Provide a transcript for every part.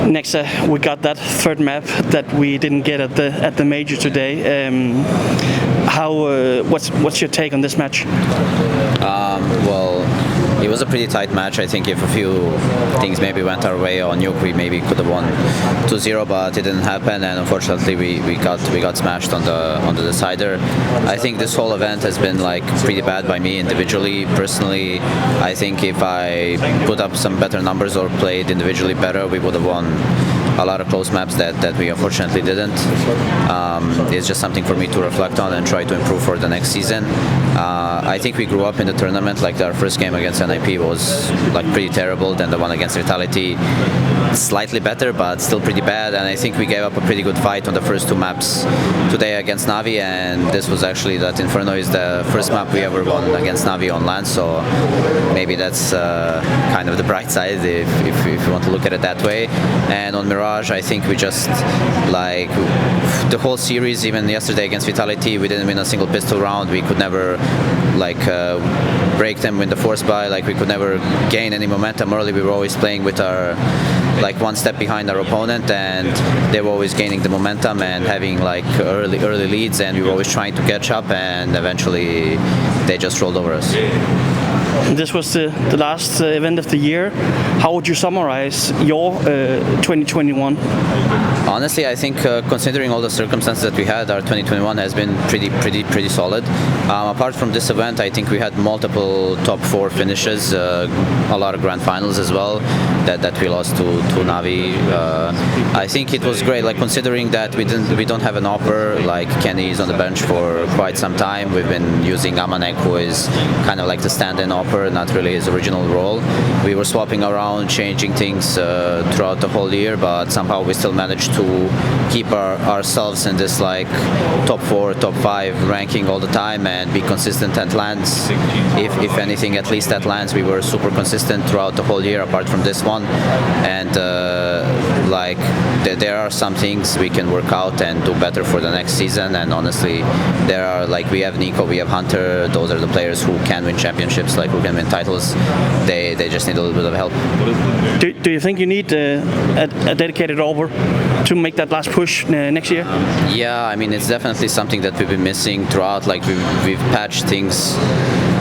Nexa, we got that third map that we didn't get at the major today. What's your take on this match? Well, it was a pretty tight match. I think if a few things maybe went our way on Nuke, we maybe could have won 2-0, but it didn't happen, and unfortunately we got smashed on the decider. I think this whole event has been like pretty bad by me individually. Personally, I think if I put up some better numbers or played individually better, we would have won a lot of close maps that we unfortunately didn't. It's just something for me to reflect on and try to improve for the next season. I think we grew up in the tournament. Like our first game against NIP was like pretty terrible. Then the one against Vitality, slightly better, but still pretty bad. And I think we gave up a pretty good fight on the first two maps today against Navi. And this was actually, that Inferno is the first map we ever won against Navi on land. So maybe that's kind of the bright side if you want to look at it that way. And on Mirage, I think we just, like, the whole series, even yesterday against Vitality, we didn't win a single pistol round. We could never break them with the force buy. Like, we could never gain any momentum early. We were always playing with our like one step behind our opponent, and they were always gaining the momentum and having like early leads, and we were always trying to catch up, and eventually they just rolled over us. This was the last event of the year. How would you summarize your 2021? Honestly, I think considering all the circumstances that we had, our 2021 has been pretty solid. Apart from this event, I think we had multiple top 4 finishes, a lot of grand finals as well that we lost to Navi. I think it was great, like considering that we don't have an opper. Like Kenny is on the bench for quite some time. We've been using Amanek, who is kind of like the stand-in opper, not really his original role. We were swapping around, changing things throughout the whole year, but somehow we still managed to keep ourselves in this like top 4, top 5 ranking all the time and be consistent at lands. If anything, at least at lands we were super consistent throughout the whole year, apart from this one. And like there are some things we can work out and do better for the next season. And honestly, there are, like, we have NiKo, we have Hunter. Those are the players who can win championships, like who can win titles. They just need a little bit of help. Do you think you need a dedicated over to make that last push next year? Yeah, I mean, it's definitely something that we've been missing throughout. Like we've patched things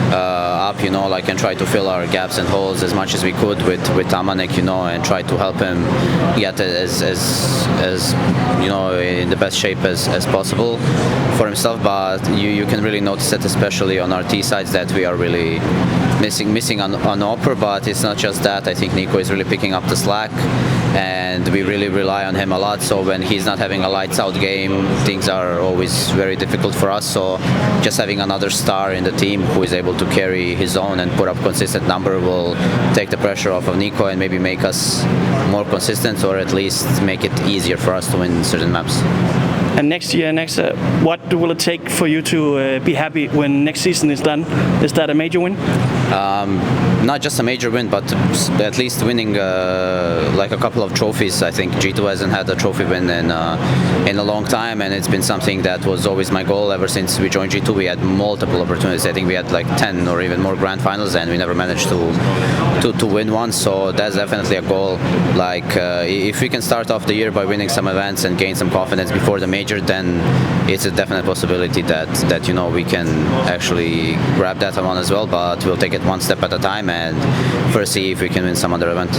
up, you know, like, and try to fill our gaps and holes as much as we could with Amanek, you know, and try to help him get as you know, in the best shape as possible for himself. But you can really notice it, especially on our T sides, that we are really missing an opper. But it's not just that. I think NiKo is really picking up the slack, and we really rely on him a lot. So when he's not having a lights out game, things are always very difficult for us. So just having another star in the team who is able to carry his own and put up consistent number will take the pressure off of NiKo and maybe make us more consistent, or at least make it easier for us to win certain maps. And next year, what will it take for you to be happy when next season is done? Is that a major win? Not just a major win, but at least winning like a couple of trophies. I think G2 hasn't had a trophy win in a long time, and it's been something that was always my goal ever since we joined G2. We had multiple opportunities. I think we had like 10 or even more grand finals, and we never managed to win one. So that's definitely a goal. Like if we can start off the year by winning some events and gain some confidence before the major, then it's a definite possibility that you know, we can actually grab that one as well. But we'll take it one step at a time and first see if we can win some other event.